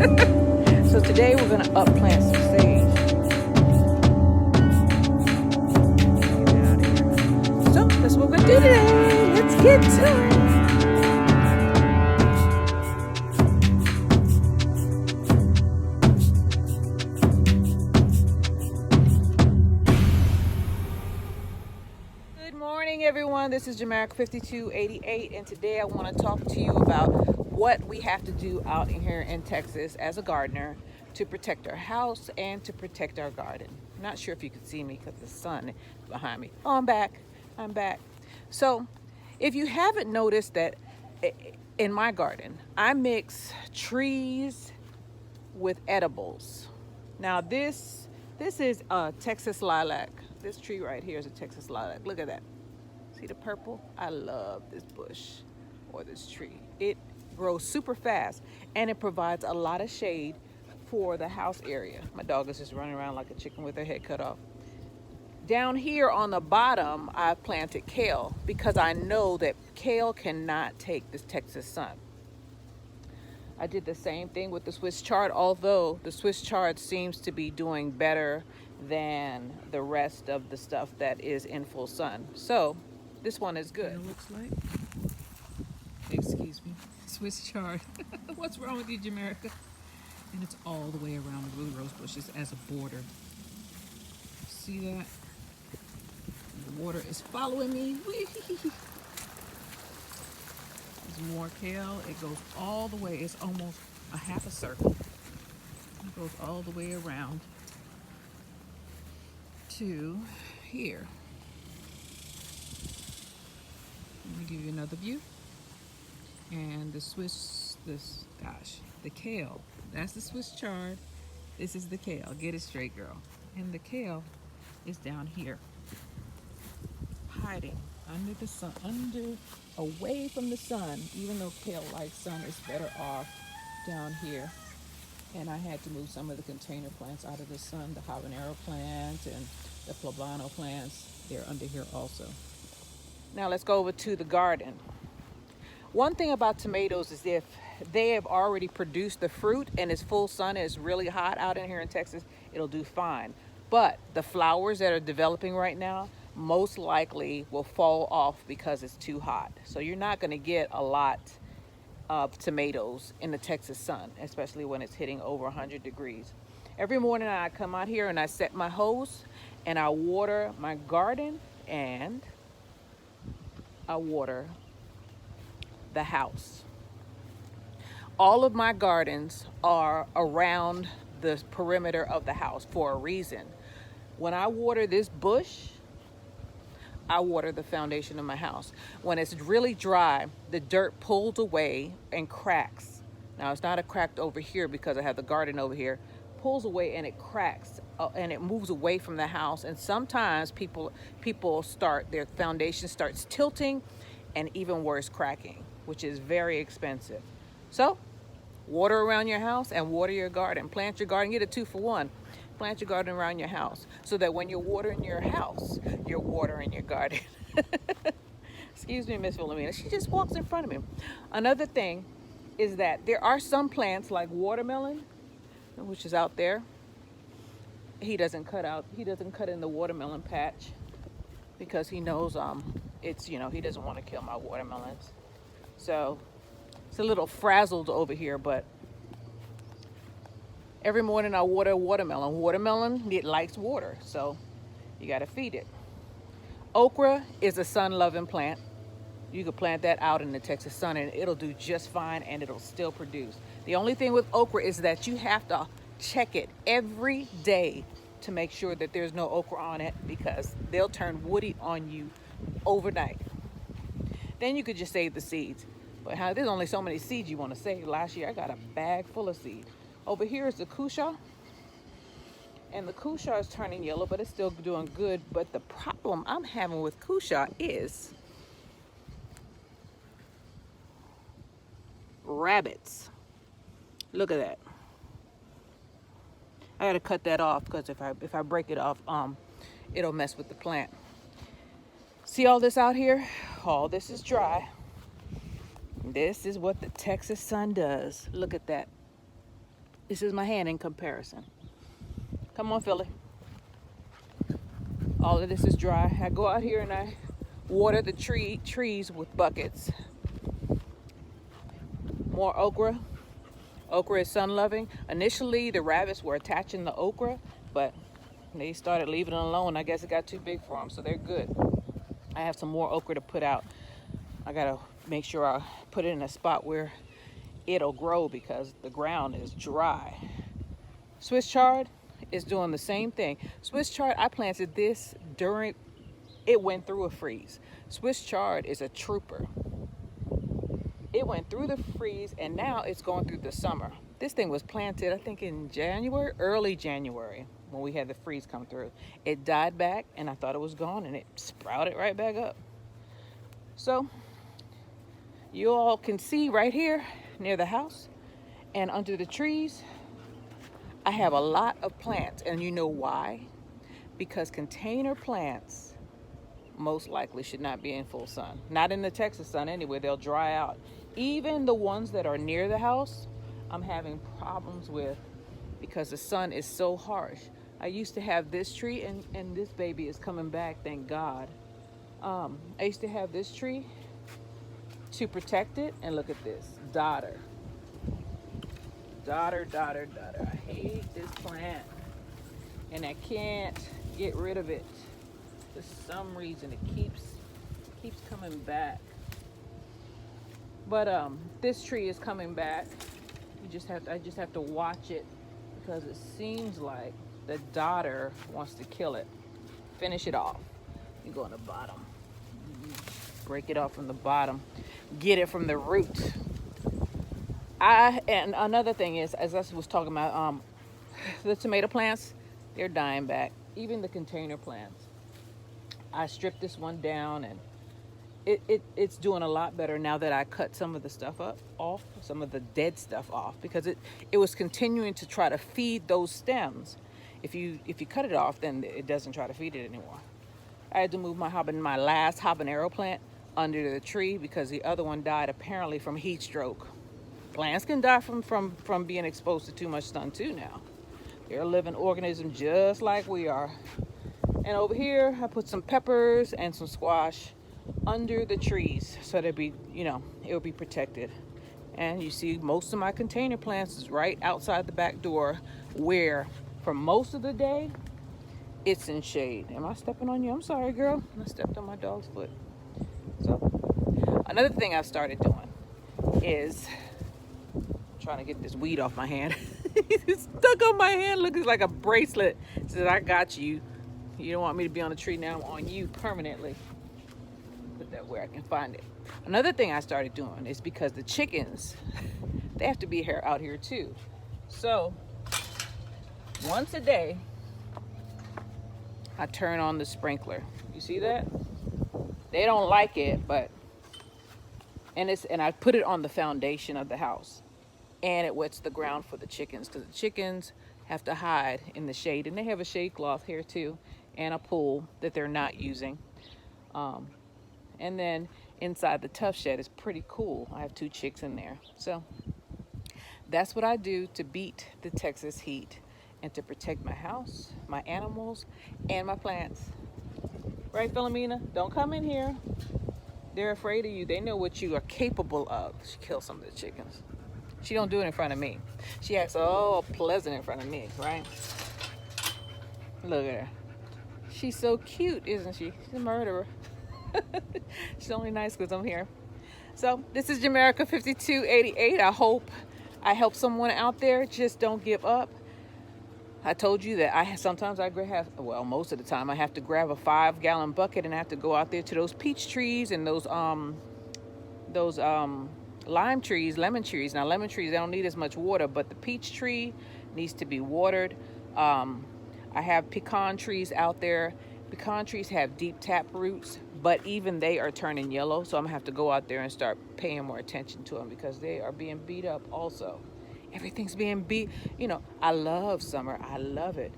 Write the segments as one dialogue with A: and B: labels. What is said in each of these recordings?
A: So today we're gonna up plant some sage. Get out of here. So that's what we're gonna do today. Let's get to it. Good morning, everyone. This is Jamaica 5288, and today I want to talk to you about what we have to do out here in Texas as a gardener to protect our house and to protect our garden. I'm not sure if you can see me because the sun is behind me. Oh, I'm back. I'm back. So, if you haven't noticed that in my garden, I mix trees with edibles. Now this is a Texas lilac. This tree right here is a Texas lilac. Look at that. See the purple? I love this bush or this tree. It grows super fast and it provides a lot of shade for the house area. My dog is just running around like a chicken with her head cut off. Down here on the bottom, I've planted kale because I know that kale cannot take this Texas sun. I did the same thing with the Swiss chard, although the Swiss chard seems to be doing better than the rest of the stuff that is in full sun. So this one is good. It looks like. Excuse me. Swiss chard. What's wrong with you, Jamaica? And it's all the way around the blue rose bushes as a border. See that? The water is following me. There's more kale. It goes all the way. It's almost a half a circle. It goes all the way around to here. Let me give you another view. And the kale. That's the Swiss chard. This is the kale. Get it straight, girl. And the kale is down here, hiding under the sun, away from the sun. Even though kale likes sun, it's better off down here. And I had to move some of the container plants out of the sun, the habanero plant and the poblano plants. They're under here also. Now let's go over to the garden. One thing about tomatoes is if they have already produced the fruit and it's full sun and it's really hot out in here in Texas, it'll do fine. But the flowers that are developing right now most likely will fall off because it's too hot. So you're not going to get a lot of tomatoes in the Texas sun, especially when it's hitting over 100 degrees. Every morning I come out here and I set my hose and I water my garden and I water the house. All of my gardens are around the perimeter of the house for a reason. When I water this bush, I water the foundation of my house. When it's really dry, the dirt pulls away and cracks. Now it's not a cracked over here because I have the garden over here. Pulls away and it cracks and it moves away from the house. And sometimes people start, their foundation starts tilting and even worse, cracking, which is very expensive. So water around your house and water your garden. Plant your garden, get a 2-for-1. Plant your garden around your house so that when you're watering your house, you're watering your garden. Excuse me, Miss Philomena. She just walks in front of me. Another thing is that there are some plants like watermelon, which is out there. He doesn't cut in the watermelon patch because he knows it's, he doesn't want to kill my watermelons. So it's a little frazzled over here, but every morning I water a watermelon. Watermelon, it likes water, so you got to feed it. Okra is a sun-loving plant. You can plant that out in the Texas sun and it'll do just fine and it'll still produce. The only thing with okra is that you have to check it every day to make sure that there's no okra on it because they'll turn woody on you overnight. Then you could just save the seeds. But there's only so many seeds you want to save. Last year I got a bag full of seeds. Over here is the cushaw. And the cushaw is turning yellow, but it's still doing good. But the problem I'm having with cushaw is rabbits. Look at that. I gotta cut that off because if I break it off, it'll mess with the plant. See all this out here? All this is dry. This is what the Texas sun does. Look at that. This is my hand in comparison. Come on, Philly. All of this is dry. I go out here and I water the trees with buckets. More okra. Okra is sun-loving. Initially, the rabbits were attaching the okra, but they started leaving it alone. I guess it got too big for them, so they're good. I have some more okra to put out. I gotta make sure I put it in a spot where it'll grow because the ground is dry. Swiss chard is doing the same thing. Swiss chard, I planted this during, it went through a freeze. Swiss chard is a trooper. It went through the freeze and now it's going through the summer. This thing was planted, I think in January, early January, when we had the freeze come through. It died back and I thought it was gone and it sprouted right back up. So you all can see right here near the house and under the trees, I have a lot of plants, and you know why? Because container plants most likely should not be in full sun. Not in the Texas sun anyway, they'll dry out. Even the ones that are near the house, I'm having problems with because the sun is so harsh. I used to have this tree, and this baby is coming back, thank God. I used to have this tree to protect it, and look at this, dodder. Dodder. I hate this plant and I can't get rid of it. For some reason it keeps coming back. But this tree is coming back. I just have to watch it because it seems like the dodder wants to kill it. Finish it off. You go on the bottom. Break it off from the bottom. Get it from the root. And another thing is, as I was talking about, the tomato plants, they're dying back. Even the container plants. I stripped this one down and it's doing a lot better now that I cut some of the stuff off, some of the dead stuff off, because it was continuing to try to feed those stems. If you cut it off, then it doesn't try to feed it anymore. I had to move my last habanero plant under the tree because the other one died apparently from heat stroke. Plants can die from being exposed to too much sun too now. They're a living organism just like we are. And over here, I put some peppers and some squash under the trees so it'll be protected. And you see most of my container plants is right outside the back door where for most of the day, it's in shade. Am I stepping on you? I'm sorry, girl. I stepped on my dog's foot. So another thing I've started doing is trying to get this weed off my hand. It's stuck on my hand, looks like a bracelet. It says, I got you. You don't want me to be on the tree now, I'm on you permanently. Put that where I can find it. Another thing I started doing is because the chickens, they have to be here out here too. So once a day, I turn on the sprinkler. You see that? They don't like it, and I put it on the foundation of the house. And it wets the ground for the chickens because the chickens have to hide in the shade. And they have a shade cloth here too and a pool that they're not using. And then inside the tough shed is pretty cool. I have 2 chicks in there. So that's what I do to beat the Texas heat and to protect my house, my animals, and my plants. Right, Philomena? Don't come in here. They're afraid of you. They know what you are capable of. She killed some of the chickens. She don't do it in front of me. She acts all pleasant in front of me, right? Look at her. She's so cute, isn't she? She's a murderer. She's only nice because I'm here. So this is Jamerica 5288. I hope I help someone out there. Just don't give up. I told you that most of the time I have to grab a 5-gallon bucket and I have to go out there to those peach trees and those lime trees, lemon trees. Now lemon trees, they don't need as much water, but the peach tree needs to be watered. I have pecan trees out there. Pecan trees have deep tap roots, but even they are turning yellow. So I'm gonna have to go out there and start paying more attention to them because they are being beat up also. Everything's being beat. I love summer, I love it,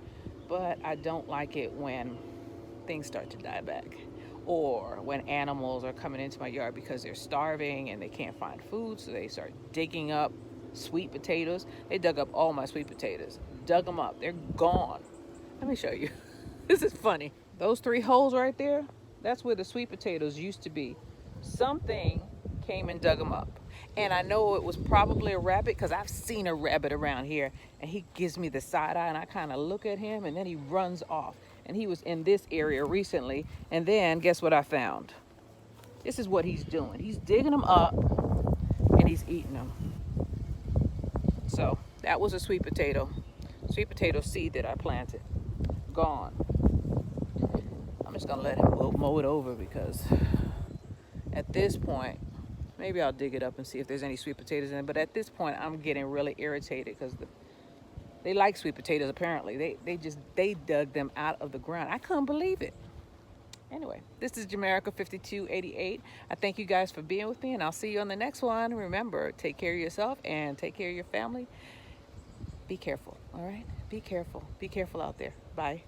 A: but I don't like it when things start to die back. Or when animals are coming into my yard because they're starving and they can't find food, so they start digging up sweet potatoes. They dug up all my sweet potatoes. Dug them up. They're gone. Let me show you. This is funny. Those 3 holes right there, that's where the sweet potatoes used to be. Something came and dug them up. And I know it was probably a rabbit because I've seen a rabbit around here, and he gives me the side eye, and I kind of look at him, and then he runs off. And he was in this area recently, and then guess what I found? This is what he's doing. He's digging them up, and he's eating them. So that was a sweet potato seed that I planted. Gone. I'm just gonna let him mow it over because at this point, maybe I'll dig it up and see if there's any sweet potatoes in it. But at this point, I'm getting really irritated because they like sweet potatoes apparently. They dug them out of the ground. I couldn't believe it. Anyway, this is Jamerica 5288. I thank you guys for being with me, and I'll see you on the next one. Remember, take care of yourself and take care of your family. Be careful, all right? Be careful. Be careful out there. Bye.